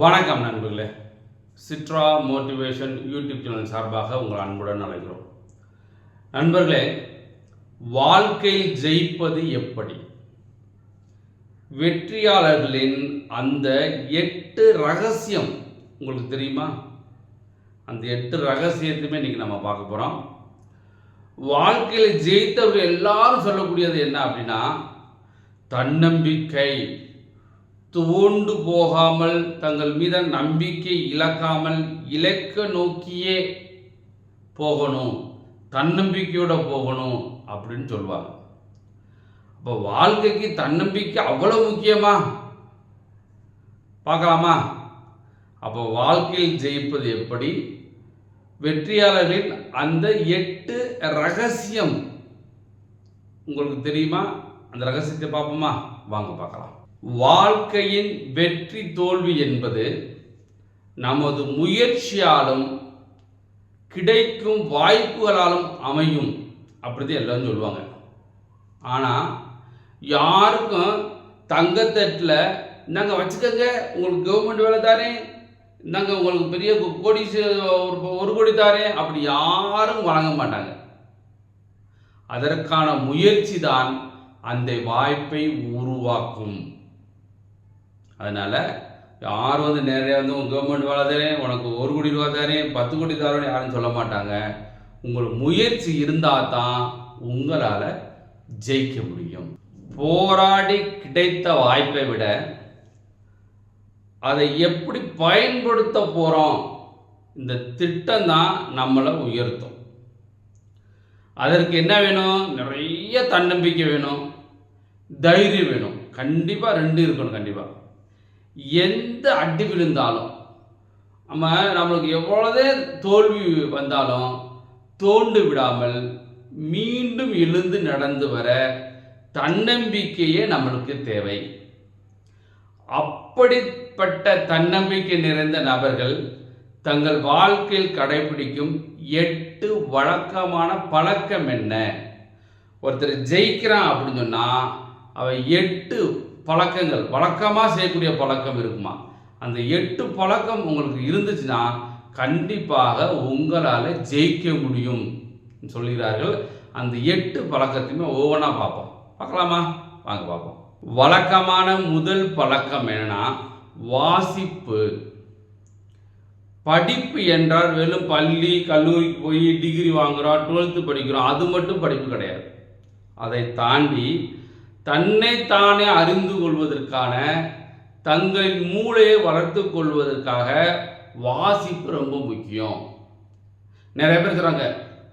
வணக்கம் நண்பர்களே. சிட்ரா motivation YouTube channel சார்பாக உங்கள் அன்புடன் அழைக்கிறோம். நண்பர்களே, வாழ்க்கையில் ஜெயிப்பது எப்படி? வெற்றியாளர்களின் அந்த 8 ரகசியம் உங்களுக்கு தெரியுமா? அந்த 8 ரகசியத்தையுமே இன்னைக்கு நம்ம பார்க்க போகிறோம். வாழ்க்கையில் ஜெயித்தவர்கள் எல்லாரும் சொல்லக்கூடியது என்ன அப்படின்னா, தன்னம்பிக்கை, துவண்டு போகாமல், தங்கள் மீது நம்பிக்கை இழக்காமல் இலக்க நோக்கியே போகணும், தன்னம்பிக்கையோட போகணும் அப்படின்னு சொல்லுவாங்க. அப்போ வாழ்க்கைக்கு தன்னம்பிக்கை அவ்வளோ முக்கியமா? பார்க்கலாமா? அப்போ வாழ்க்கையில் ஜெயிப்பது எப்படி, வெற்றியாளர்களின் அந்த 8 ரகசியம் உங்களுக்கு தெரியுமா? அந்த ரகசியத்தை பார்ப்போமா? வாங்க பார்க்கலாம். வாழ்க்கையின் வெற்றி தோல்வி என்பது நமது முயற்சியாலும் கிடைக்கும் வாய்ப்புகளாலும் அமையும் அப்படிதான் எல்லாரும் சொல்லுவாங்க. ஆனால் யாருக்கும் தங்கத்தட்டில் இந்தாங்க வச்சுக்கோங்க, உங்களுக்கு கவர்மெண்ட் வேலை தானே, இந்தாங்க உங்களுக்கு பெரிய கோடி 1 கோடி தானே, அப்படி யாரும் வழங்க மாட்டாங்க. அதற்கான முயற்சி தான் அந்த வாய்ப்பை உருவாக்கும். அதனால் யாரும் நிறைய கவர்மெண்ட் வேலை தானே, உனக்கு 1 கோடி ரூபா தானே, 10 கோடி தானே யாரும் சொல்ல மாட்டாங்க. உங்களுக்கு முயற்சி இருந்தால் தான் உங்களால் ஜெயிக்க முடியும். போராடி கிடைத்த வாய்ப்பை விட அதை எப்படி பயன்படுத்த போகிறோம், இந்த திட்டம் தான் நம்மளை உயர்த்தும். அதற்கு என்ன வேணும்? நிறைய தன்னம்பிக்கை வேணும், தைரியம் வேணும். கண்டிப்பாக 2 இருக்கணும். கண்டிப்பாக எந்த அடி விழுந்தாலும், நம்மளுக்கு எவ்வளோதே தோல்வி வந்தாலும் தோண்டு விடாமல் மீண்டும் எழுந்து நடந்து வர தன்னம்பிக்கையே நம்மளுக்கு தேவை. அப்படிப்பட்ட தன்னம்பிக்கை நிறைந்த நபர்கள் தங்கள் வாழ்க்கையில் கடைபிடிக்கும் 8 வழக்கமான பழக்கம் என்ன? ஒருத்தர் ஜெயிக்கிறான் அப்படின்னு சொன்னால் அவன் 8 பழக்கங்கள், வழக்கமாக செய்யக்கூடிய பழக்கம் இருக்குமா? அந்த 8 பழக்கம் உங்களுக்கு இருந்துச்சுன்னா கண்டிப்பாக உங்களால் ஜெயிக்க முடியும் சொல்கிறார்கள். அந்த 8 பழக்கத்தையுமே ஒவ்வொன்றா பார்க்கலாமா? வாங்க பார்ப்போம். வழக்கமான முதல் பழக்கம் என்னன்னா வாசிப்பு. படிப்பு என்றால் வெறும் பள்ளி கல்லூரிக்கு போய் டிகிரி வாங்குகிறோம், 12th படிக்கிறோம், அது மட்டும் படிப்பு கிடையாது. அதை தாண்டி தன்னைத்தானே அறிந்து கொள்வதற்கான, தங்களின் மூளையை வளர்த்து கொள்வதற்காக வாசிப்பு ரொம்ப முக்கியம். நிறைய பேர் சொல்கிறாங்க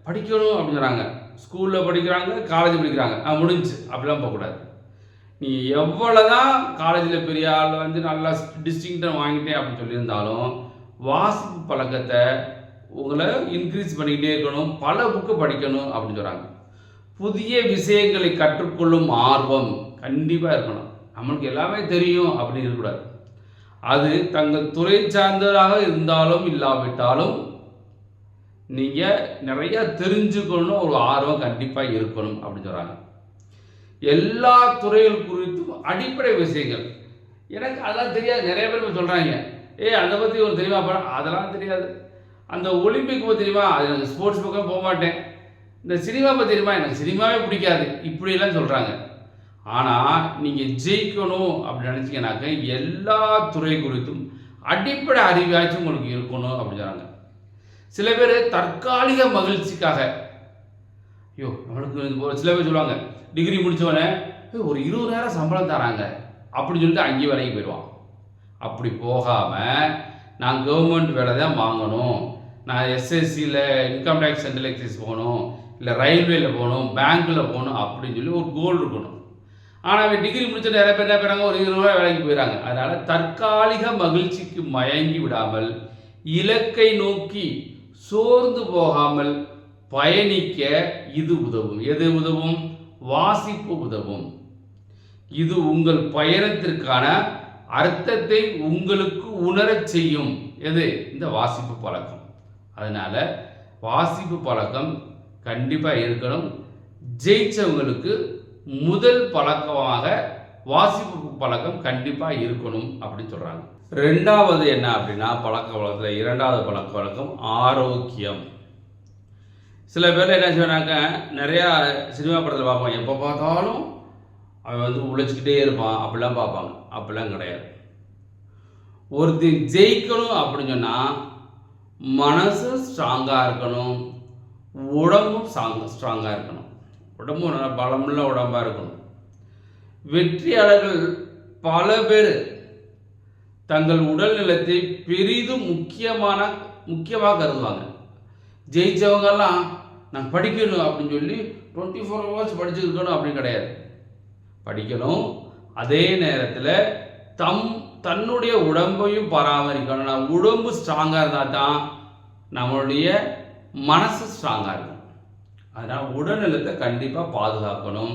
படிக்கணும் அப்படின்னு சொல்கிறாங்க, ஸ்கூலில் படிக்கிறாங்க, காலேஜ் படிக்கிறாங்க, முடிஞ்சு அப்படிலாம் போகக்கூடாது. நீ எவ்வளோதான் காலேஜில் பெரிய ஆள் நல்லா டிஸ்டிங்க்டன் வாங்கிட்டேன் அப்படின்னு சொல்லியிருந்தாலும் வாசிப்பு பழக்கத்தை உங்களை இன்க்ரீஸ் பண்ணிக்கிட்டே இருக்கணும், பல புக்கு படிக்கணும் அப்படின்னு சொல்கிறாங்க. புதிய விஷயங்களை கற்றுக்கொள்ளும் ஆர்வம் கண்டிப்பாக இருக்கணும். நம்மளுக்கு எல்லாமே தெரியும் அப்படின்னு இருக்கக்கூடாது. அது தங்கள் துறை சார்ந்ததாக இருந்தாலும் இல்லாவிட்டாலும் நீங்கள் நிறைய தெரிஞ்சுக்கணும் ஒரு ஆர்வம் கண்டிப்பாக இருக்கணும் அப்படின்னு சொல்கிறாங்க. எல்லா துறைகள் குறித்தும் அடிப்படை விஷயங்கள், எனக்கு அதெல்லாம் தெரியாது. நிறைய பேர் சொல்கிறாங்க, அதை பற்றி ஒரு தெரியுமா படம், அதெல்லாம் தெரியாது. அந்த ஒலிம்பிக் பற்றி தெரியுமா, அது எனக்கு ஸ்போர்ட்ஸ் பக்கம் போக மாட்டேன். இந்த சினிமா பற்றி தெரியுமா, எனக்கு சினிமாவே பிடிக்காது, இப்படிலாம் சொல்கிறாங்க. ஆனால் நீங்கள் ஜெயிக்கணும் அப்படின்னு நினச்சிங்கனாக்க எல்லா துறை குறித்தும் அடிப்படை அறிவாச்சும் உங்களுக்கு இருக்கணும் அப்படின்னு சொல்கிறாங்க. சில பேர் தற்காலிக மகிழ்ச்சிக்காக, நம்மளுக்கு சில பேர் சொல்லுவாங்க டிகிரி முடித்தவொடனே ஒரு 20,000 சம்பளம் தராங்க அப்படின்னு சொல்லிட்டு அங்கேயே வேலைக்கு போயிடுவான். அப்படி போகாமல் நான் கவர்மெண்ட் வேலை தான் வாங்கணும், நான் எஸ்எஸ்சியில் இன்கம் டேக்ஸ் சென்ட்ரல் எக்ஸைஸ் போகணும், இல்லை ரயில்வேல போகணும், பேங்க்கில் போகணும் அப்படின்னு சொல்லி ஒரு கோல் இருக்கணும். ஆனால் அவன் டிகிரி முடிச்சுட்டு நிறைய பேர் என்ன பண்ணுறாங்க, ஒரு 20 ரூபாய் வேலைக்கு போயிடறாங்க. அதனால் தற்காலிக மகிழ்ச்சிக்கு மயங்கி விடாமல் இலக்கை நோக்கி சோர்ந்து போகாமல் பயணிக்க இது உதவும். எது உதவும்? வாசிப்பு உதவும். இது உங்கள் பயணத்திற்கான அர்த்தத்தை உங்களுக்கு உணரச் செய்யும். எது? இந்த வாசிப்பு பழக்கம். அதனால் வாசிப்பு பழக்கம் கண்டிப்பாக இருக்கணும். ஜெயிச்சவங்களுக்கு முதல் பழக்கமாக வாசிப்பு பழக்கம் கண்டிப்பாக இருக்கணும் அப்படின்னு சொல்கிறாங்க. ரெண்டாவது என்ன அப்படின்னா பழக்க வழக்கத்தில் இரண்டாவது பழக்க வழக்கம் ஆரோக்கியம். சில பேர் என்ன செய்வானாக்க, நிறையா சினிமா படத்தில் பார்ப்பாங்க, எப்போ பார்த்தாலும் அவன் வந்து உழைச்சிக்கிட்டே இருப்பான் அப்படிலாம் பார்ப்பாங்க. அப்படிலாம் கிடையாது. ஒருத்தர் ஜெயிக்கணும் அப்படின்னு சொன்னால் மனசு ஸ்ட்ராங்காக இருக்கணும், உடம்பும் ஸ்ட்ராங்காக இருக்கணும். உடம்பும் நல்லா பலமுள்ள உடம்பாக இருக்கணும். வெற்றியாளர்கள் பல பேர் தங்கள் உடல் நலத்தை பெரிதும் முக்கியமாக கருதுவாங்க. ஜெயித்தவங்கெல்லாம் நான் படிக்கணும் அப்படின்னு சொல்லி 24 hours படிச்சுருக்கணும் அப்படின்னு கிடையாது. படிக்கணும், அதே நேரத்தில் தன்னுடைய உடம்பையும் பராமரிக்கணும். நான் உடம்பு ஸ்ட்ராங்காக இருந்தால் தான் நம்மளுடைய மனசு ஸ்ட்ராங்காக இருக்கும். அதனால் உடல்நலத்தை கண்டிப்பாக பாதுகாக்கணும்.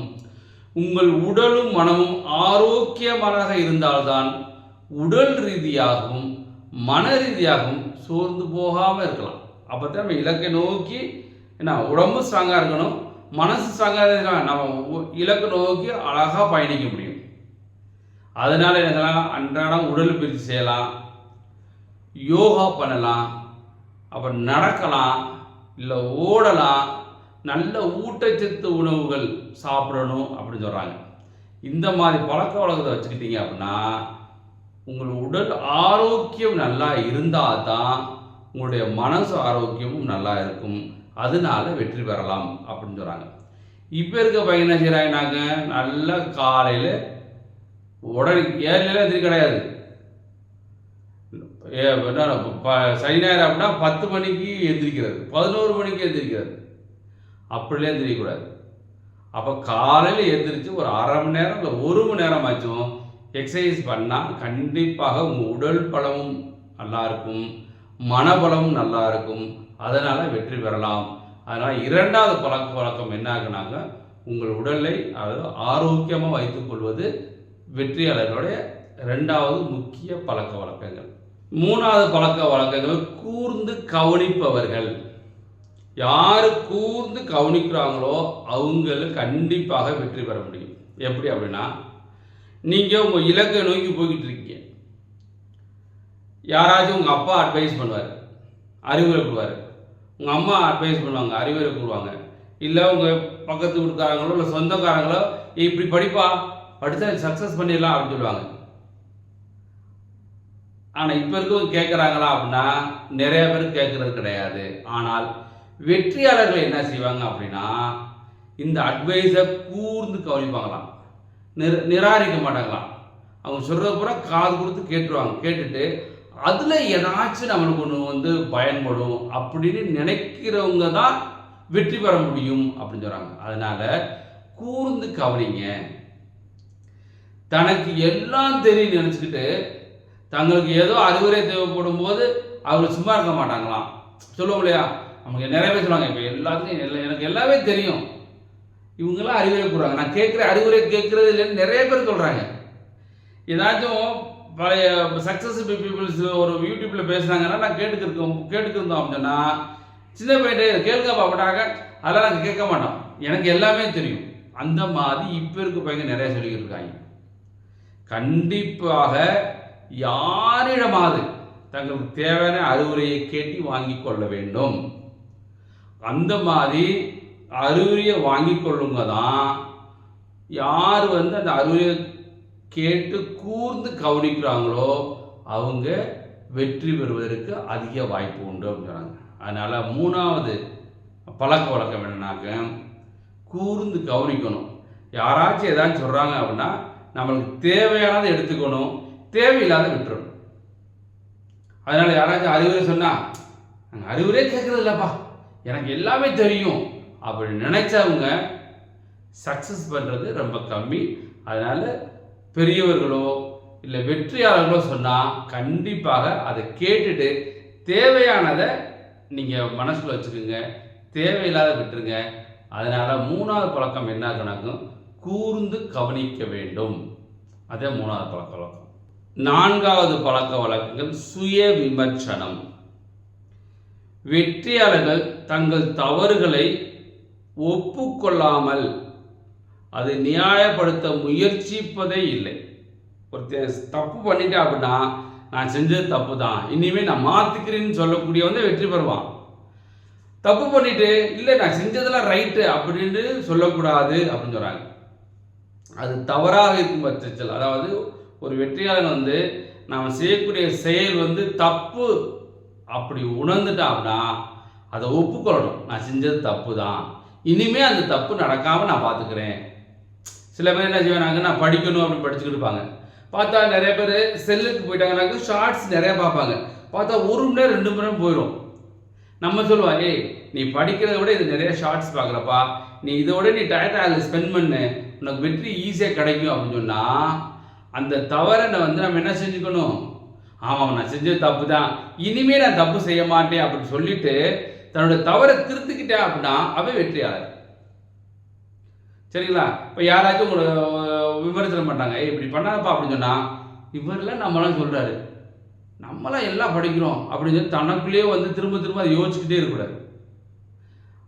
உங்கள் உடலும் மனமும் ஆரோக்கியமாக இருந்தால்தான் உடல் ரீதியாகவும் மன ரீதியாகவும் சோர்ந்து போகாமல் இருக்கலாம். அப்போ தான் நம்ம இலக்கை நோக்கி உடம்பு ஸ்ட்ராங்காக இருக்கணும், மனசு ஸ்ட்ராங்காக இருக்கலாம், நம்ம இலக்கை நோக்கி அழகாக பயணிக்க முடியும். அதனால் என்ன செய்யலாம், அன்றாடம் உடல் பயிற்சி செய்யலாம், யோகா பண்ணலாம், அப்புறம் நடக்கலாம், இல்லை ஓடலாம், நல்ல ஊட்டச்சத்து உணவுகள் சாப்பிடணும் அப்படின்னு சொல்கிறாங்க. இந்த மாதிரி பழக்க வழக்கத்தை வச்சுக்கிட்டீங்க அப்படின்னா உங்கள் உடல் ஆரோக்கியம் நல்லா இருந்தால் தான் உங்களுடைய மனசு ஆரோக்கியமும் நல்லா இருக்கும். அதனால வெற்றி பெறலாம் அப்படின்னு சொல்கிறாங்க. இப்போ இருக்க பையன் என்ன செய்கிறாங்கன்னாங்க, நல்லா காலையில் உடனே ஏர்லாம் எதிரி கிடையாது. சனி ஞாயிறு அப்படின்னா 10 மணிக்கு எந்திரிக்கிறது, 11 மணிக்கு எந்திரிக்கிறது, அப்படிலாம் எந்திரிக்கக்கூடாது. அப்போ காலையில் எந்திரிச்சு ஒரு அரை மணி நேரம் இல்லை 1 மணி நேரம் ஆச்சும் எக்ஸசைஸ் பண்ணால் கண்டிப்பாக உங்கள் உடல் பலமும் நல்லா இருக்கும், மனபலமும் நல்லா இருக்கும். அதனால் வெற்றி பெறலாம். அதனால் இரண்டாவது பழக்க வழக்கம் என்ன ஆகுனாங்க, உங்கள் உடலை அதாவது ஆரோக்கியமாக வைத்துக்கொள்வது வெற்றியாளர்களுடைய இரண்டாவது முக்கிய பழக்க வழக்கங்கள். மூணாவது பழக்க வழக்கங்கள் கூர்ந்து கவனிப்பவர்கள். யார் கூர்ந்து கவனிக்கிறாங்களோ அவங்களுக்கு கண்டிப்பாக வெற்றி பெற முடியும். எப்படி அப்படின்னா, நீங்கள் உங்கள் இலக்கை நோக்கி போய்கிட்டு இருக்கீங்க, யாராச்சும் உங்கள் அப்பா அட்வைஸ் பண்ணுவார், அறிவுரை கூறுவார், உங்கள் அம்மா அட்வைஸ் பண்ணுவாங்க, அறிவுரை கூறுவாங்க, இல்லை உங்கள் பக்கத்து வீட்டுக்காரங்களோ இல்லை சொந்தக்காரங்களோ இப்படி படிப்பா, படித்தா சக்ஸஸ் பண்ணிடலாம் அப்படின்னு சொல்லுவாங்க. ஆனால் இப்போ இருக்கவங்க கேட்குறாங்களா அப்படின்னா நிறைய பேர் கேட்குறது கிடையாது. ஆனால் வெற்றியாளர்கள் என்ன செய்வாங்க அப்படின்னா இந்த அட்வைஸை கூர்ந்து கவனிப்பாங்களாம், நிராகரிக்க மாட்டாங்களாம். அவங்க சொல்கிறத பூரா காது கொடுத்து கேட்டுருவாங்க. கேட்டுட்டு அதில் ஏதாச்சும் நம்மளுக்கு ஒன்று பயன்படும் அப்படின்னு நினைக்கிறவங்க தான் வெற்றி பெற முடியும் அப்படின்னு சொல்கிறாங்க. அதனால் கூர்ந்து கவனிங்க. தனக்கு எல்லாம் தெரியும் நினச்சிக்கிட்டு தங்களுக்கு ஏதோ அறிவுரை தேவைப்படும் போது அவங்க சும்மா இருக்க மாட்டாங்களாம். சொல்லுவோம் இல்லையா, நமக்கு நிறைய பேர் சொல்லுவாங்க, இப்போ எல்லாத்துக்கும் எனக்கு எல்லாமே தெரியும், இவங்கெல்லாம் அறிவுரை கூறுறாங்க, நான் கேட்குற அறிவுரை கேட்குறது இல்லைன்னு நிறைய பேர் சொல்கிறாங்க. ஏதாச்சும் பழைய சக்ஸஸ் பீப்புள்ஸ் ஒரு யூடியூப்பில் பேசுனாங்கன்னா நான் கேட்டுக்கிருந்தோம் அப்படின்னா சின்ன பையன்டே கேளுங்க பாப்பட்டாங்க, அதெல்லாம் நாங்கள் கேட்க மாட்டோம், எனக்கு எல்லாமே தெரியும். அந்த மாதிரி இப்போ இருக்க பையன் நிறைய சொல்லிக்கிட்டு இருக்காங்க. கண்டிப்பாக யாரிடமாவது தங்களுக்கு தேவையான அறிவுரையை கேட்டு வாங்கி கொள்ள வேண்டும். அந்த மாதிரி அறிவுரையை வாங்கி கொள்ளுங்க தான் யார் அந்த அறிவுரையை கேட்டு கூர்ந்து கவனிக்கிறாங்களோ அவங்க வெற்றி பெறுவதற்கு அதிக வாய்ப்பு உண்டு அப்படிங்கிறாங்க. அதனால் மூணாவது பழக்க வழக்கம் என்னன்னாக்க கூர்ந்து கவனிக்கணும். யாராச்சும் ஏதாச்சும் சொல்கிறாங்க அப்படின்னா நம்மளுக்கு தேவையானதை எடுத்துக்கணும், தேவையில்லாத விட்டுறணும். அதனால் யாராச்சும் அறிவுரை சொன்னால் நாங்கள் அறிவுரையே கேட்குறது இல்லைப்பா, எனக்கு எல்லாமே தெரியும் அப்படி நினைச்சவங்க சக்ஸஸ் பண்ணுறது ரொம்ப கம்மி. அதனால் பெரியவர்களோ இல்லை வெற்றியாளர்களோ சொன்னால் கண்டிப்பாக அதை கேட்டுட்டு தேவையானதை நீங்கள் மனசில் வச்சுக்கோங்க, தேவையில்லாத விட்டுருங்க. அதனால் மூணாவது பழக்கம் என்ன கணக்கும், கூர்ந்து கவனிக்க வேண்டும். அதே மூணாவது பழக்க வழக்கம். நான்காவது பழக்க வழக்கங்கள் சுய விமர்சனம். வெற்றியாளர்கள் தங்கள் தவறுகளை ஒப்புக்கொள்ளாமல் அதை நியாயப்படுத்த முயற்சிப்பதே இல்லை. ஒரு தப்பு பண்ணிட்டா அப்படின்னா நான் செஞ்சது தப்பு தான், இனிமேல் நான் மாற்றிக்கிறேன்னு சொல்லக்கூடிய வந்து வெற்றி பெறுவான். தப்பு பண்ணிட்டு இல்லை நான் செஞ்சதெல்லாம் ரைட்டு அப்படின்னு சொல்லக்கூடாது அப்படின்னு சொல்கிறாங்க. அது தவறாக இருக்கும் பட்சத்தில், அதாவது ஒரு வெற்றியாளன் வந்து நாம் செய்யக்கூடிய செயல் வந்து தப்பு அப்படி உணர்ந்துட்டான் அப்படின்னா அதை ஒப்புக்கொள்ளணும். நான் செஞ்சது தப்பு தான், இனிமேல் அந்த தப்பு நடக்காமல் நான் பார்த்துக்கிறேன். சில பேர் என்ன செய்வாங்க, நான் படிக்கணும் அப்படின்னு படிச்சுக்கிட்டு இருப்பாங்க. பார்த்தா நிறைய பேர் செல்லுக்கு போயிட்டாங்கன்னாக்க ஷார்ட்ஸ் நிறையா பார்ப்பாங்க. பார்த்தா 1 மணி நேரம் 2 மணி நேரம் போயிடும். நம்ம சொல்லுவோம், ஏய் நீ படிக்கிறத விட இது நிறைய ஷார்ட்ஸ் பார்க்குறப்பா, நீ இதோட நீ டயத்தை அதில் ஸ்பெண்ட் பண்ணு, உனக்கு வெற்றி ஈஸியாக கிடைக்கும் அப்படின்னு சொன்னால் அந்த தவறை வந்து நம்ம என்ன செஞ்சுக்கணும், ஆமாம் நான் செஞ்சது தப்பு தான், இனிமேல் நான் தப்பு செய்ய மாட்டேன் அப்படின்னு சொல்லிட்டு தன்னோட தவறை திருத்திக்கிட்டேன் அப்படின்னா அவன் வெற்றியாளர். சரிங்களா? இப்போ யாராச்சும் உங்களை விமர்சனம் பண்ணுறாங்க, ஏய் இப்படி பண்ணாதப்பா அப்படின்னு சொன்னால், இவரெல்லாம் நம்மளாம் சொல்கிறாரு, நம்மளாம் எல்லாம் படிக்கிறோம் அப்படின்னு சொல்லி தனக்குள்ளேயே வந்து திரும்ப திரும்ப அதை யோசிச்சுக்கிட்டே இருக்கக்கூடாது.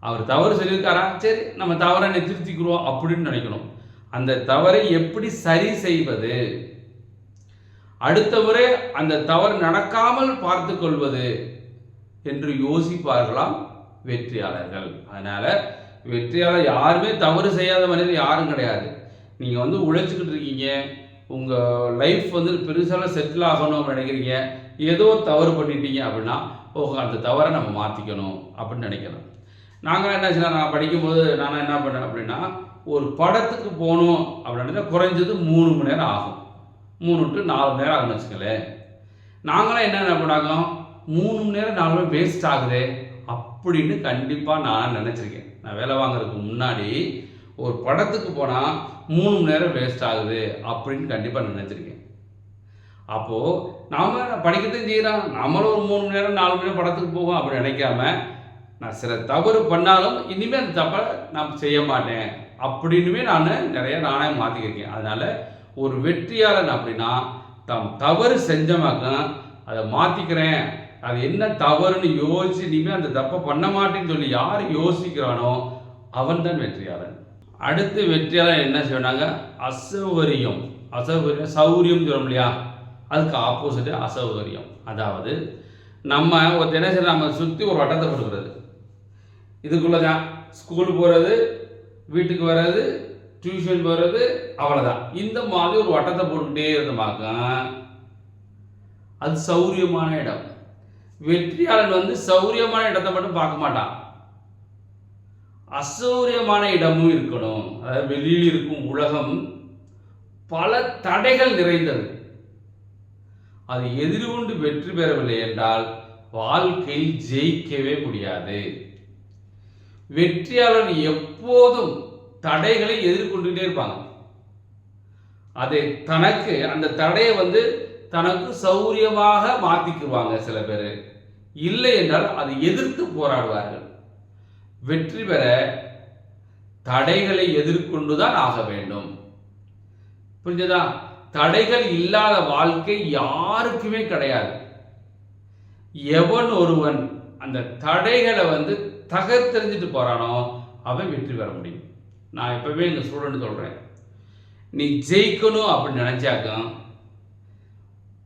அவர் தவறு சொல்லியிருக்காரா, சரி நம்ம தவறை திருத்திக்கிறோம் அப்படின்னு நினைக்கணும். அந்த தவறை எப்படி சரி செய்வது, அடுத்த முறை அந்த தவறு நடக்காமல் பார்த்து கொள்வது என்று யோசிப்பார்களாம் வெற்றியாளர்கள். அதனால வெற்றியாளர் யாருமே தவறு செய்யாத மனிதர் யாரும் கிடையாது. நீங்கள் வந்து உழைச்சிக்கிட்டு இருக்கீங்க, உங்கள் லைஃப் வந்து பெருசாக செட்டில் ஆகணும் அப்படின்னு நினைக்கிறீங்க, ஏதோ ஒரு தவறு பண்ணிட்டீங்க அப்படின்னா அந்த தவறை நம்ம மாற்றிக்கணும் அப்படின்னு நினைக்கிறோம். நாங்கள் என்ன செய்யலாம், நான் படிக்கும்போது நான் என்ன பண்ணேன் அப்படின்னா, ஒரு படத்துக்கு போகணும் அப்படின்னா குறைஞ்சது 3 மணி நேரம் ஆகும், 3 to 4 மணி நேரம் ஆகும்னு வச்சுக்கலேன். நாங்களாம் என்ன பண்ணாங்க, 3 மணி நேரம் 4 மணி நேரம் வேஸ்ட் ஆகுது அப்படின்னு கண்டிப்பாக நான் நினச்சிருக்கேன். நான் வேலை வாங்குறதுக்கு முன்னாடி ஒரு படத்துக்கு போனால் 3 மணி நேரம் வேஸ்ட் ஆகுது அப்படின்னு கண்டிப்பாக நினச்சிருக்கேன். அப்போது நாம் படிக்கத்தையும் செய்கிறோம், நம்மளும் ஒரு 3 மணி நேரம் 4 மணி நேரம் படத்துக்கு போவோம் அப்படின்னு நினைக்காம, நான் சில தவறு பண்ணாலும் இனிமேல் அந்த தப்பை நான் செய்ய மாட்டேன் அப்படின்னுமே நானே மாற்றிக்கிருக்கேன். அதனால் ஒரு வெற்றியாளன் அப்படின்னா தாம் தவறு செஞ்சமாக்க அதை மாற்றிக்கிறேன், அது என்ன தவறுன்னு யோசிச்சு இனிமேல் அந்த தப்பை பண்ண மாட்டேன்னு சொல்லி யார் யோசிக்கிறானோ அவன் தான் வெற்றியாளன். அடுத்து வெற்றியாளன் என்ன செய்வாங்க, அசௌகரியம். சௌகரியம் சொல்லும் இல்லையா, அதுக்கு ஆப்போசிட்டு அசௌகரியம். அதாவது நம்ம ஒரு என்ன செய்யணும், நம்ம சுற்றி ஒரு வட்டத்தை கொடுக்குறது, இதுக்குள்ளே தான் ஸ்கூல் போகிறது, வீட்டுக்கு வர்றது, டியூஷன் போகிறது, அவ்வளோதான். இந்த மாதிரி ஒரு வட்டத்தை போட்டுக்கிட்டே இருந்தமாக்க அது சௌரியமான இடம். வெற்றியாளன் வந்து சௌரியமான இடத்தை மட்டும் பார்க்க மாட்டான், அசௌரியமான இடமும் இருக்கணும். அதாவது வெளியில் இருக்கும் உலகம் பல தடைகள் நிறைந்தது, அது எதிர்கொண்டு வெற்றி பெறவில்லை என்றால் வாழ்க்கையில் ஜெயிக்கவே முடியாது. வெற்றியாளர் எப்போதும் தடைகளை எதிர்கொண்டுகிட்டே இருப்பாங்க. அதை தனக்கு அந்த தடையை வந்து தனக்கு சௌரியமாக மாற்றிக்குவாங்க சில பேர். இல்லை என்றால் அதை எதிர்த்து போராடுவார்கள். வெற்றி பெற தடைகளை எதிர்கொண்டுதான் ஆக வேண்டும். புரிஞ்சதா? தடைகள் இல்லாத வாழ்க்கை யாருக்குமே கிடையாது. எவன் ஒருவன் அந்த தடைகளை வந்து தகர்த்தெறிஞ்சிட்டு போறானோ அவன் வெற்றி பெற முடியும். நான் எப்பவுமே எங்கள் ஸ்டூடெண்ட் சொல்கிறேன், நீ ஜெயிக்கணும் அப்படின்னு நினச்சாக்க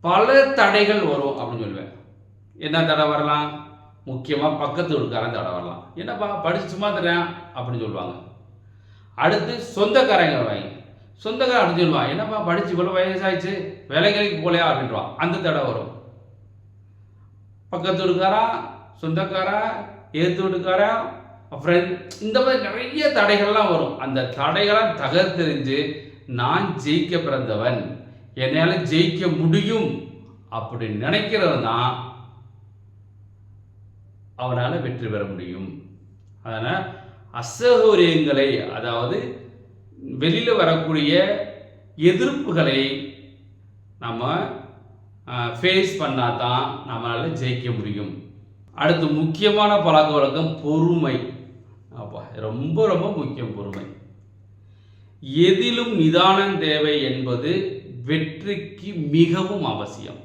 பல தடைகள் வரும் அப்படின்னு சொல்லுவேன். என்ன தடை வரலாம்? முக்கியமாக பக்கத்து வீட்டுக்காரன் தடை வரலாம். என்னப்பா படிச்சு சும்மா தரேன் அப்படின்னு சொல்லுவாங்க. அடுத்து சொந்தக்காரங்க வாங்கி சொந்தக்காரன் அப்படின்னு சொல்லுவான், என்னப்பா படிச்சு இவ்வளோ வயசாயிடுச்சு வேலைக்கு போலையா அப்படின்வான், அந்த தடை வரும். பக்கத்து வீட்டுக்காரா, சொந்தக்காரா, ஏற்று வீட்டுக்காரா, ஃப்ரெண்ட், இந்த மாதிரி நிறைய தடைகள்லாம் வரும். அந்த தடைகளாம் தகர்த்தெறிஞ்சு நான் ஜெயிக்க பிறந்தவன், என்னால் ஜெயிக்க முடியும் அப்படின்னு நினைக்கிறவன் தான் அவனால் வெற்றி பெற முடியும். அதனால் அசௌகரியங்களை, அதாவது வெளியில் வரக்கூடிய எதிர்ப்புகளை நம்ம ஃபேஸ் பண்ணால் தான் நம்மளால் ஜெயிக்க முடியும். அடுத்து முக்கியமான பழக்க வழக்கம் பொறுமை. அப்பா ரொம்ப ரொம்ப முக்கியம் பொறுமை. எதிலும் நிதானம் தேவை என்பது வெற்றிக்கு மிகவும் அவசியம்.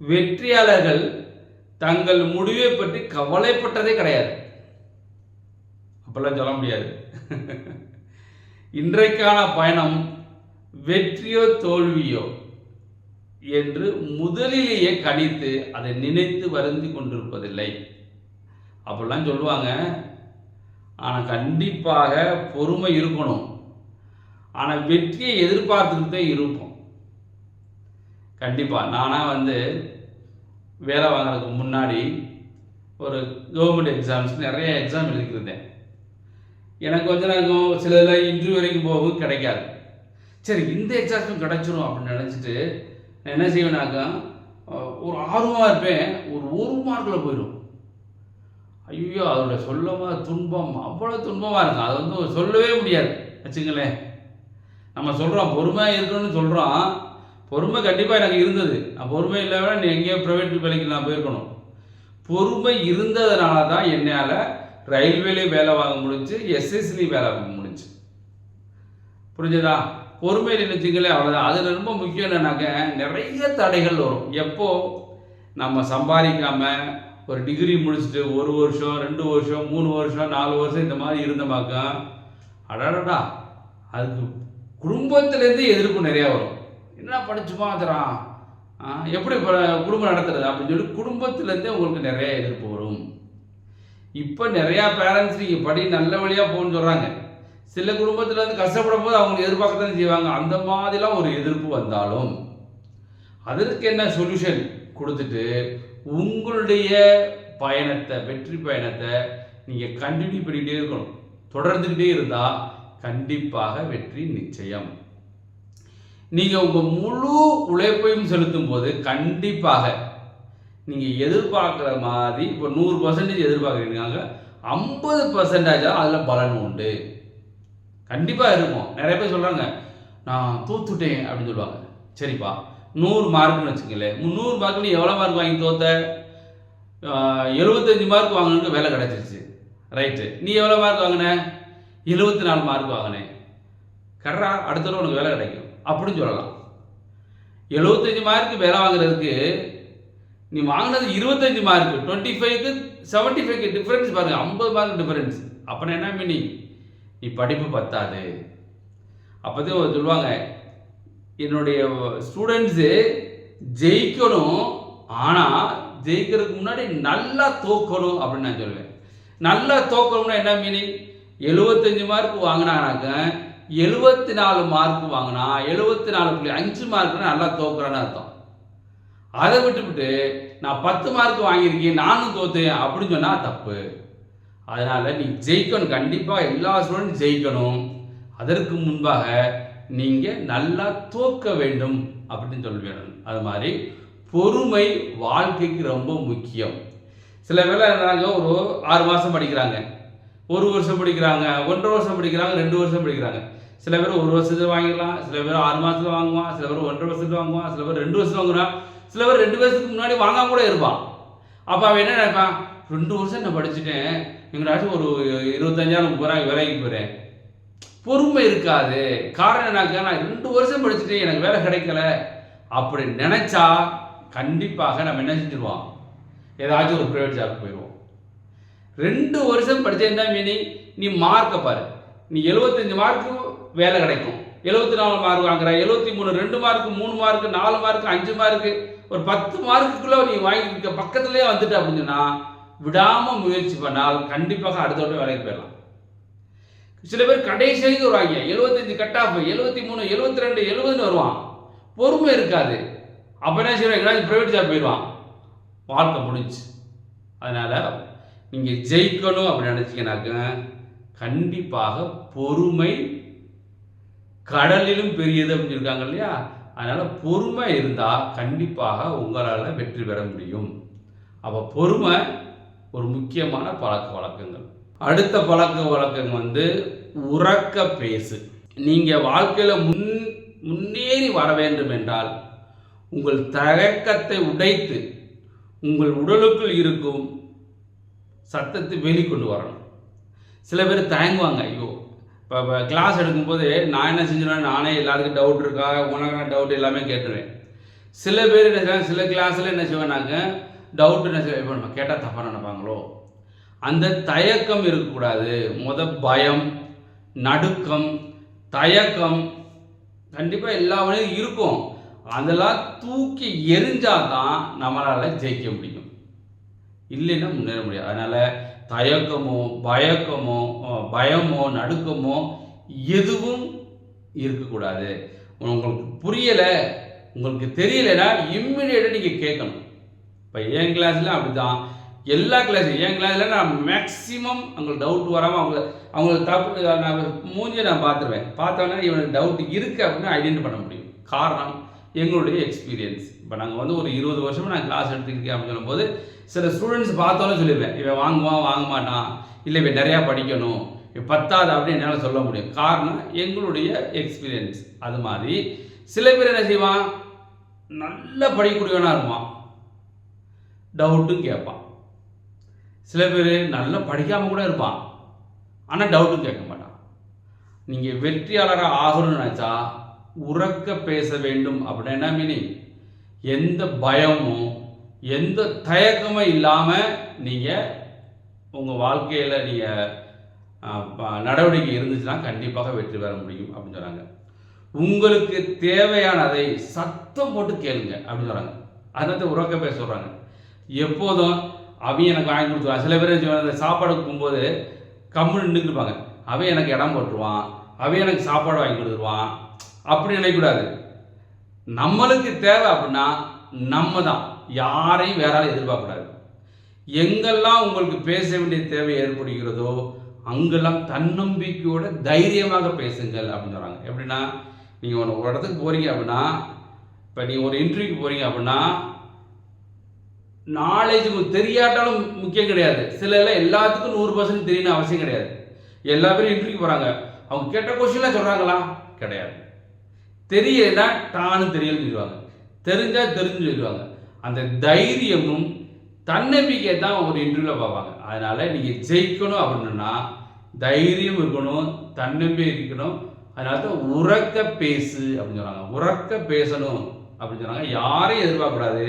வெற்றியாளர்கள் தங்கள் முடிவை பற்றி கவலைப்பட்டதே கிடையாது. அப்பெல்லாம் சொல்ல முடியாது. இன்றைக்கான பயணம் வெற்றியோ தோல்வியோ என்று முதலிலேயே கணித்து அதை நினைத்து வருந்தி கொண்டிருப்பதில்லை. அப்படிலாம் சொல்லுவாங்க. ஆனால் கண்டிப்பாக பொறுமை இருக்கணும். ஆனால் வெற்றியை எதிர்பார்த்துக்கிட்டே இருப்போம். கண்டிப்பாக நானாக வேலை வாங்குறதுக்கு முன்னாடி ஒரு கவர்மெண்ட் எக்ஸாம்ஸ் நிறைய எக்ஸாம் எழுதிக்கிருந்தேன். எனக்கு இருக்கும் சில இதில் இன்டர்வியூ வரைக்கும் போகும் கிடைக்காது. சரி, இந்த எக்ஸாம்ஸும் கிடச்சிரும் அப்படின்னு நினச்சிட்டு நான் என்ன செய்வேனாக்கா, ஒரு ஆர்வமாக இருப்பேன். ஒரு மார்க்கில் போயிடும். ஐயோ, அதோட சொல்லமா துன்பம் அவ்வளோ துன்பமாக இருக்கும். அது சொல்லவே முடியாது வச்சுங்களேன். நம்ம சொல்கிறோம் பொறுமையாக இருக்கணும்னு சொல்கிறோம். பொறுமை கண்டிப்பாக எனக்கு இருந்தது. நான் பொறுமை இல்லாமல் நீ எங்கேயோ ப்ரைவேட் வேலைக்கு நான் போயிருக்கணும். பொறுமை இருந்ததுனால தான் என்னால் ரயில்வேலையும் வேலை வாங்க முடிஞ்சு, எஸ்எஸ்லையும் வேலை வாங்க முடிஞ்சு. புரிஞ்சதா? பொறுமை நினைச்சிங்களே அவ்வளோதான். அதில் ரொம்ப முக்கியம் என்னன்னாக்க, நிறைய தடைகள் வரும். எப்போ நம்ம சம்பாதிக்காமல் ஒரு டிகிரி முடிச்சுட்டு 1 வருஷம் 2 வருஷம் 3 வருஷம் 4 வருஷம் இந்த மாதிரி இருந்தமாக்கா, அடடா, அதுக்கு குடும்பத்திலேருந்து எதிர்ப்பு நிறையா வரும். என்ன படிச்சுமா தரான், எப்படி குடும்பம் நடத்துறது அப்படின்னு சொல்லி குடும்பத்திலேருந்தே உங்களுக்கு நிறைய எதிர்ப்பு வரும். இப்போ நிறையா பேரண்ட்ஸ் நீங்கள் நல்ல வழியாக போகணுன்னு சொல்கிறாங்க. சில குடும்பத்தில் கஷ்டப்படும் போது அவங்க எதிர்பார்க்கத்தானே செய்வாங்க. அந்த மாதிரிலாம் ஒரு எதிர்ப்பு வந்தாலும் அதற்கு என்ன சொல்யூஷன் கொடுத்துட்டு உங்களுடைய பயணத்தை, வெற்றி பயணத்தை நீங்கள் கண்டினியூ பண்ணிக்கிட்டே இருக்கணும். தொடர்ந்துக்கிட்டே இருந்தால் கண்டிப்பாக வெற்றி நிச்சயம். நீங்கள் உங்கள் முழு உழைப்பையும் செலுத்தும் போது கண்டிப்பாக நீங்கள் எதிர்பார்க்குற மாதிரி, இப்போ 100% எதிர்பார்க்குறீங்க, 50% அதில் பலன் உண்டு. கண்டிப்பாக இருக்கும். நிறைய பேர் சொல்கிறாங்க நான் தோத்துட்டேன் அப்படின்னு சொல்லுவாங்க. சரிப்பா, 100 மார்க்குன்னு வச்சுக்கங்களேன். 100 மார்க்கு நீ எவ்வளோ மார்க் வாங்கி தோத்த? 75 மார்க் வாங்கணுன்னு வேலை கிடச்சிருச்சு. ரைட்டு, நீ எவ்வளோ மார்க் வாங்கின? 74 மார்க் வாங்கினேன். கர்றா, அடுத்த தடவை உனக்கு வேலை கிடைக்கும் அப்படின்னு சொல்லலாம். 75 மார்க்கு வேலை வாங்குறதுக்கு நீ வாங்கினது 25 மார்க்கு, 25க்கு 75க்கு டிஃப்ரென்ஸ் பாருங்கள். 50 மார்க் டிஃப்ரென்ஸ். அப்படின்னா என்ன மீனிங்? நீ படிப்பு பத்தாது. அப்போதான் சொல்லுவாங்க, என்னுடைய ஸ்டூடெண்ட்ஸு ஜெயிக்கணும், ஆனால் ஜெயிக்கிறதுக்கு முன்னாடி நல்லா தோக்கணும் அப்படின்னு நான் சொல்லுவேன். நல்லா தோக்கணும்னா என்ன மீனிங்? 75 மார்க் வாங்கினானாக்க 74 மார்க் வாங்கினா 74.5 மார்க்னா நல்லா தோக்குறான்னு அர்த்தம். அதை விட்டுவிட்டு நான் 10 மார்க் வாங்கியிருக்கேன் நானும் தோத்தேன் அப்படின்னு சொன்னால் தப்பு. அதனால் நீ ஜெயிக்கணும். கண்டிப்பாக எல்லா ஸ்டூடெண்ட்டும் ஜெயிக்கணும். அதற்கு முன்பாக நீங்கள் நல்லா தோக்க வேண்டும் அப்படின்னு சொல்லுவேன். அது மாதிரி பொறுமை வாழ்க்கைக்கு ரொம்ப முக்கியம். சில பேர் என்னறாங்க, ஒரு 6 மாதம் படிக்கிறாங்க, 1 வருஷம் படிக்கிறாங்க, 1.5 வருஷம் படிக்கிறாங்க, 2 வருஷம் படிக்கிறாங்க. சில பேர் 1 வருஷத்துல வாங்கிடலாம், சில பேர் 6 மாதத்தில் வாங்குவான், சில பேர் 1.5 வருஷத்துல வாங்குவான், சில பேர் 2 வருஷம் வாங்குறான், சில பேர் 2 வருஷத்துக்கு முன்னாடி வாங்காம கூட இருப்பான். அப்போ அவன் என்ன நினைப்பான், 2 வருஷம் நான் படிச்சுட்டேன், எங்களாச்சும் ஒரு 25,000 30,000 வேலைக்கு போகிறேன். பொறுமை இருக்காது. காரணம் என்னாக்கா, நான் 2 வருஷம் படிச்சுட்டு எனக்கு வேலை கிடைக்கல அப்படி நினைச்சா கண்டிப்பாக நம்ம என்ன செஞ்சிருவோம், ஏதாச்சும் ஒரு ப்ரைவேட் ஜாப் போயிடுவோம். 2 வருஷம் படிச்சிருந்தா மீனிங் நீ மார்க்கை பாரு. நீ 75 மார்க்கு வேலை கிடைக்கும், 74 மார்க் வாங்குற, 73, 2 மார்க்கு 3 மார்க்கு 4 மார்க்கு 5 மார்க்கு ஒரு 10 மார்க்குள்ளே நீ வாங்கியிருக்க பக்கத்துலேயே வந்துட்டு அப்படின்னு சொன்னால் விடாமல் முயற்சி பண்ணால் கண்டிப்பாக அடுத்த வேலைக்கு போயிடலாம். சில பேர் கடைசி வரைக்கும் வருவாங்க, 75 கட் ஆஃப், 73, 72, 70ன்னு வருவான். பொறுமை இருக்காது. அப்போ என்ன செய்வான், எங்கேயாச்சும் ப்ரைவேட் ஜாப் போயிடுவான், வாழ்க்கை முடிஞ்சு. அதனால் நீங்கள் ஜெயிக்கணும் அப்படின்னு நினச்சிங்கனாக்க கண்டிப்பாக பொறுமை கடலிலும் பெரியது அப்படின்னு சொல்லியிருக்காங்க இல்லையா? அதனால் பொறுமை இருந்தால் கண்டிப்பாக உங்களால் வெற்றி பெற முடியும். அப்போ பொறுமை ஒரு முக்கியமான பழக்க வழக்கங்கள். அடுத்த பழக்க வழக்கம் உறக்க பேசு. நீங்கள் வாழ்க்கையில் முன்னேறி வர வேண்டும் என்றால் உங்கள் தயக்கத்தை உடைத்து உங்கள் உடலுக்குள் இருக்கும் சத்தத்தை வெளிக்கொண்டு வரணும். சில பேர் தயங்குவாங்க. ஐயோ, இப்போ கிளாஸ் எடுக்கும்போது நான் என்ன செஞ்சிருவேன், நானே எல்லாருக்கும் டவுட் இருக்கா, உனக்கான டவுட் எல்லாமே கேட்டுருவேன். சில பேர் என்ன செய்வாங்க, சில கிளாஸில் என்ன செய்வேனாங்க, டவுட் என்ன செய்வாங்க, கேட்டால் தப்பாக நினைப்பாங்களோ, அந்த தயக்கம் இருக்கக்கூடாது. பயம், நடுக்கம், தயக்கம் கண்டிப்பாக எல்லா வழியும் இருக்கும். அதெல்லாம் தூக்கி எரிஞ்சாதான் நம்மளால் ஜெயிக்க முடியும், இல்லைன்னா முன்னேற முடியாது. அதனால் தயக்கமோ பயமோ நடுக்கமோ எதுவும் இருக்கக்கூடாது. உங்களுக்கு புரியலை, உங்களுக்கு தெரியலைன்னா இம்மிடியேட்டாக நீங்கள் கேட்கணும். இப்போ என் கிளாஸில் அப்படி தான், எல்லா கிளாஸும் என் கிளாஸில் நான் மேக்ஸிமம் அவங்களுக்கு டவுட் வராமல் அவங்களுக்கு தப்பு நான் மூஞ்சியை நான் பார்த்துருவேன். பார்த்தோன்னா இவனுக்கு டவுட் இருக்குது அப்படின்னு ஐடென்டி பண்ண முடியும். காரணம் எங்களுடைய எக்ஸ்பீரியன்ஸ். இப்போ நாங்கள் வந்து ஒரு 20 வருஷமாக நான் கிளாஸ் எடுத்துக்கிட்டேன் அப்படின்னு சொல்லும்போது சில ஸ்டூடெண்ட்ஸ் பார்த்தோன்னு சொல்லிடுவேன், இவன் வாங்குவான் வாங்க மாட்டான், இல்லை இவன் நிறையா படிக்கணும், இவன் பத்தாது அப்படின்னு என்னால் சொல்ல முடியும். காரணம் எங்களுடைய எக்ஸ்பீரியன்ஸ். அது மாதிரி சில பேர் என்ன செய்வான், நல்லா படிக்கக்கூடியவனாக இருப்பான், டவுட்டும் கேட்பான். சில பேர் நல்லா படிக்காமல் கூட இருப்பான், ஆனால் டவுட்டும் கேட்க மாட்டான். நீங்கள் வெற்றியாளராக ஆகணும்னு நினச்சா உறக்க பேச வேண்டும். அப்படின்னா என்ன மீனிங்? எந்த பயமும் எந்த தயக்கமும் இல்லாமல் நீங்கள் உங்கள் வாழ்க்கையில் நீங்கள் நடவடிக்கை இருந்துச்சுன்னா கண்டிப்பாக வெற்றி பெற முடியும் அப்படின்னு சொல்கிறாங்க. உங்களுக்கு தேவையானதை சத்தம் போட்டு கேளுங்க அப்படின்னு சொல்கிறாங்க. அதனால உறக்க பேச சொல்கிறாங்க. எப்போதும் அவன் எனக்கு வாங்கி கொடுத்துருவான். சில பேர் அந்த சாப்பாடு போகும்போது கம்முன்னு நின்றுப்பாங்க, அவன் எனக்கு இடம் போட்டுருவான், அவன் எனக்கு சாப்பாடு வாங்கி கொடுத்துருவான் அப்படி நினைக்கக்கூடாது. நம்மளுக்கு தேவை அப்படின்னா நம்ம தான், யாரையும் வேறாலும் எதிர்பார்க்கக்கூடாது. எங்கெல்லாம் உங்களுக்கு பேச வேண்டிய தேவை ஏற்படுகிறதோ அங்கெல்லாம் தன்னம்பிக்கையோட தைரியமாக பேசுங்கள் அப்படின்னு சொல்கிறாங்க. எப்படின்னா, நீங்கள் ஒரு இடத்துக்கு போகிறீங்க அப்படின்னா, இப்போ நீங்கள் ஒரு இன்டர்வியூக்கு போகிறீங்க அப்படின்னா, நாலேஜ் உங்களுக்கு தெரியாட்டாலும் முக்கியம் கிடையாது. சில எல்லாத்துக்கும் 100% தெரியணும் அவசியம் கிடையாது. எல்லா பேரும் இன்டர்வியூக்கு போகிறாங்க, அவங்க கேட்ட கொஸ்டின்லாம் சொல்கிறாங்களா? கிடையாது. தெரியலைன்னா தானும் தெரியலன்னு சொல்லுவாங்க, தெரிஞ்சால் தெரிஞ்சு சொல்லுவாங்க. அந்த தைரியமும் தன்னம்பிக்கை தான் ஒரு இன்டர்வியூவில் பார்ப்பாங்க. அதனால் நீங்கள் ஜெயிக்கணும் அப்படின்னா தைரியம் இருக்கணும், தன்னம்பிக்கை இருக்கணும். அதனால தான் உறக்க பேசு அப்படின்னு சொல்கிறாங்க. உறக்க பேசணும் அப்படின்னு சொன்னாங்க. யாரையும் எதிர்பார்க்கக்கூடாது,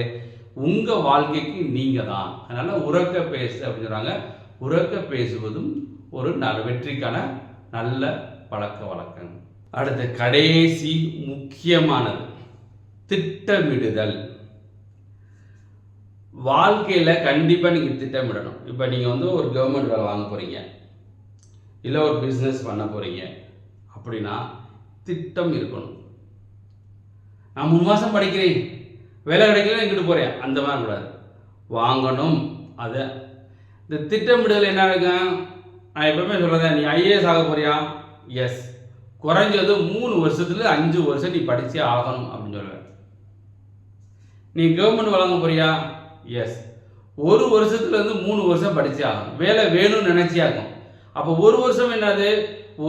உங்கள் வாழ்க்கைக்கு நீங்கள் தான். அதனால் உறக்க பேசு அப்படின்னு சொல்கிறாங்க. உறக்க பேசுவதும் ஒரு வெற்றிக்கான நல்ல பழக்க வழக்கம். அடுத்து கடைசி முக்கியமானது திட்டமிடுதல். வாழ்க்கையில் கண்டிப்பாக நீங்கள் திட்டமிடணும். இப்போ நீங்கள் வந்து ஒரு கவர்மெண்ட் வேலை வாங்க போகிறீங்க, இல்லை ஒரு பிஸ்னஸ் பண்ண போகிறீங்க அப்படின்னா திட்டம் இருக்கணும். நான் 3 மாதம் படிக்கிறேன், வேலை கிடைக்கல இங்கிட்டு போகிறேன், அந்த மாதிரி கூடாது. வாங்கணும். அதை இந்த திட்டமிடுதல் என்ன இருக்கும்? நான் எப்பவுமே சொல்கிறேன், நீ ஐஏஎஸ் ஆக போறியா? எஸ், குறைஞ்சது 3 வருஷத்துல 5 வருஷம் நீ படிச்சே ஆகணும் அப்படின்னு சொல்லுவேன். நீ கவர்மெண்ட் வழங்க போறியா? எஸ், 1 வருஷத்துலேருந்து 3 வருஷம் படிச்சே ஆகணும். வேலை வேணும்னு நினைச்சே ஆகும். அப்போ 1 வருஷம் என்னது?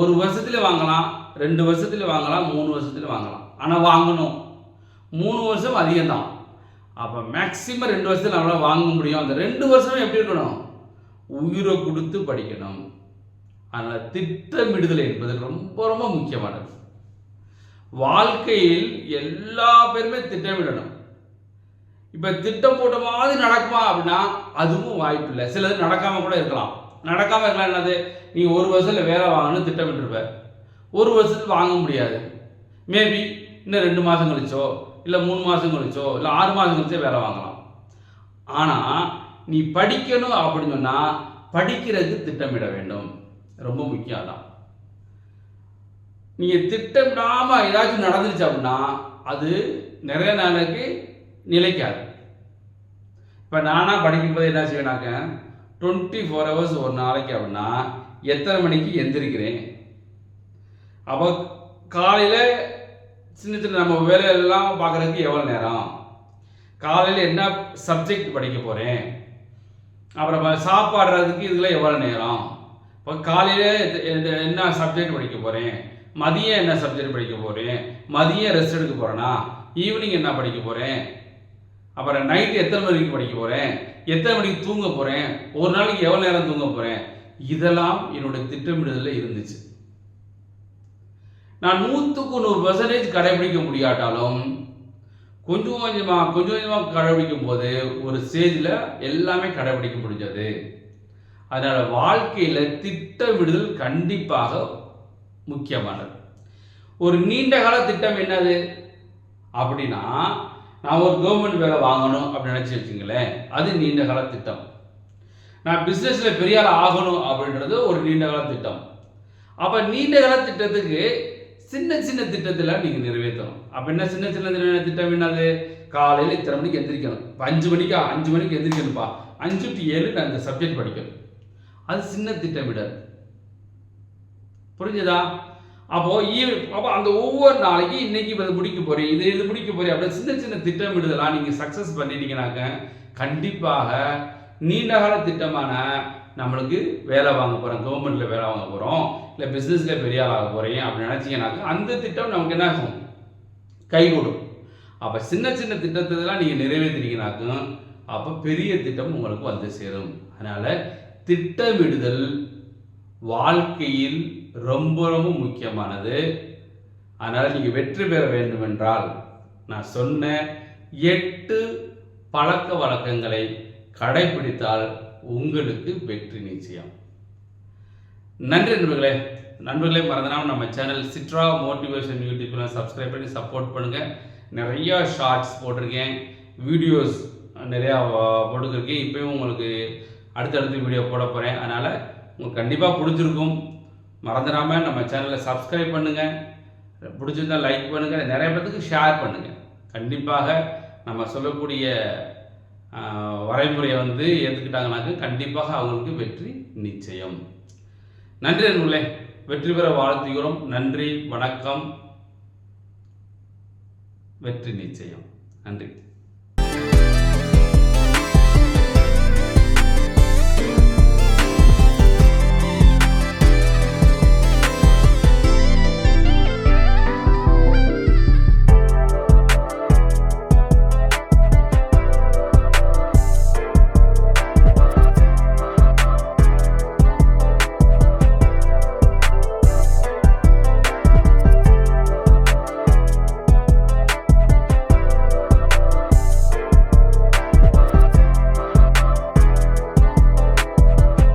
1 வருஷத்துல வாங்கலாம், 2 வருஷத்துல வாங்கலாம், 3 வருஷத்துல வாங்கலாம். ஆனால் வாங்கணும். 3 வருஷம் அதிகம்தான். அப்போ மேக்சிமம் 2 வருஷத்துல நம்மளால் வாங்க முடியும். அந்த 2 வருஷம் எப்படி இருக்கணும்? உயிரை கொடுத்து படிக்கணும். அதனால் திட்டமிடுதல் என்பது ரொம்ப ரொம்ப முக்கியமானது. வாழ்க்கையில் எல்லா பேருமே திட்டமிடணும். இப்போ திட்டம் போட்ட மாதிரி நடக்குமா அப்படின்னா அதுவும் வாய்ப்பு இல்லை. சிலது நடக்காமல் கூட இருக்கலாம். நடக்காமல் இருக்கலாம். என்னது? நீ 1 வருஷத்தில் வேலை வாங்கணும்னு திட்டமிட்டுருப்ப, 1 வருஷத்துக்கு வாங்க முடியாது. மேபி இன்னும் 2 மாதம் கழிச்சோ, இல்லை 3 மாதம் கழிச்சோ, இல்லை 6 மாதம் கழிச்சோ வேலை வாங்கலாம். ஆனால் நீ படிக்கணும் அப்படின்னு சொன்னால் படிக்கிறதுக்கு திட்டமிட வேண்டும். ரொம்ப முக்கியம் தான். நீங்கள் திட்டமிடாமல் ஏதாச்சும் நடந்துருச்சு அப்படின்னா அது நிறைய நாளைக்கு நிலைக்காது. இப்போ நானாக படிக்கும்போது என்ன செய்வேனாக்க 24 hours ஒரு நாளைக்கு அப்படின்னா எத்தனை மணிக்கு எந்திரிக்கிறேன், அப்போ காலையில் சின்ன சின்ன நம்ம வேலையெல்லாம் பார்க்குறதுக்கு எவ்வளோ நேரம், காலையில் என்ன சப்ஜெக்ட் படிக்க போகிறேன், அப்புறம் சாப்பாடுறதுக்கு இதில் எவ்வளோ நேரம், இப்போ காலையில் என்ன சப்ஜெக்ட் படிக்க போகிறேன், மதியம் என்ன சப்ஜெக்ட் படிக்க போகிறேன், மதியம் ரெஸ்ட் எடுக்க போகிறேன்னா, ஈவினிங் என்ன படிக்க போகிறேன், அப்புறம் நைட்டு எத்தனை மணிக்கு படிக்க போகிறேன், எத்தனை மணிக்கு தூங்க போகிறேன், ஒரு நாளைக்கு எவ்வளோ நேரம் தூங்க போகிறேன், இதெல்லாம் என்னுடைய திட்டமிடுதலில் இருந்துச்சு. நான் 100% கடைபிடிக்க முடியாட்டாலும் கொஞ்சம் கொஞ்சமாக கடைபிடிக்கும் போது ஒரு ஸ்டேஜில் எல்லாமே கடைபிடிக்க முடிஞ்சது. அதனால் வாழ்க்கையில் திட்டமிடுதல் கண்டிப்பாக முக்கியமானது. ஒரு நீண்ட கால திட்டம் என்னது? அப்படின்னா நான் ஒரு கவர்மெண்ட் வேலை வாங்கணும் அப்படின்னு நினச்சி வச்சுங்களேன், அது நீண்ட கால திட்டம். நான் பிஸ்னஸில் பெரிய ஆள் ஆகணும் அப்படின்றது ஒரு நீண்ட கால திட்டம். அப்போ நீண்ட கால திட்டத்துக்கு சின்ன சின்ன திட்டத்தில் நீங்கள் நிறைவேற்றணும். அப்போ என்ன சின்ன சின்ன திட்டம் என்னது? காலையில் இத்தனை மணிக்கு எந்திரிக்கணும். இப்போ 5 மணிக்கு எந்திரிக்கணும்ப்பா. 5 to 7 நான் இந்த சப்ஜெக்ட் படிக்கணும். அது சின்ன திட்டமிடல். புரிஞ்சுதா? அப்போ அந்த ஒவ்வொரு நாளைக்கு இன்னைக்கு இது முடிக்க போறேன், இது முடிக்க போறேன் அப்படி சின்ன சின்ன திட்டமிடுதலாம் நீங்கள் சக்ஸஸ் பண்ணிட்டீங்கன்னாக்க கண்டிப்பாக நீண்டகால திட்டமான நம்மளுக்கு வேலை வாங்க போகிறோம், கவர்மெண்ட்டில் வேலை வாங்க போகிறோம், இல்லை பிஸ்னஸில் பெரிய ஆள் ஆக போகிறேன் அப்படின்னு நினச்சிங்கனாக்கா அந்த திட்டம் நமக்கு என்ன ஆகும்? கை கொடுக்கும். அப்போ சின்ன சின்ன திட்டத்தெல்லாம் நீங்கள் நிறைவேற்றினீங்கனாக்கும் அப்போ பெரிய திட்டம் உங்களுக்கு வந்து சேரும். அதனால் திட்டமிடுதல் வாழ்க்கையில் ரொம்ப ரொம்ப முக்கியமானது. அதனால் நீங்கள் வெற்றி பெற வேண்டும் என்றால் நான் சொன்ன 8 பழக்க வழக்கங்களை கடைபிடித்தால் உங்களுக்கு வெற்றி நிச்சயம். நன்றி நண்பர்களே மறந்துடாமல் நம்ம சேனல் சிட்ரா மோட்டிவேஷன் யூடியூப்ல சப்ஸ்கிரைப் பண்ணி சப்போர்ட் பண்ணுங்கள். நிறையா ஷார்ட்ஸ் போட்டிருக்கேன், வீடியோஸ் நிறையா போட்டுருக்கேன். இப்போயும் உங்களுக்கு அடுத்தடுத்து வீடியோ போட போகிறேன். அதனால் உங்களுக்கு கண்டிப்பாக பிடிச்சிருக்கும். மறந்துடாமல் நம்ம சேனலை சப்ஸ்கிரைப் பண்ணுங்கள், பிடிச்சிருந்தால் லைக் பண்ணுங்கள், நிறைய பேருக்கு ஷேர் பண்ணுங்கள். கண்டிப்பாக நம்ம சொல்லக்கூடிய வரைமுறையை ஏற்றுக்கிட்டாங்கனாக்க கண்டிப்பாக அவங்களுக்கு வெற்றி நிச்சயம். நன்றி நண்பர்களே, வெற்றி பெற வாழ்த்துகிறோம். நன்றி, வணக்கம், வெற்றி நிச்சயம். நன்றி.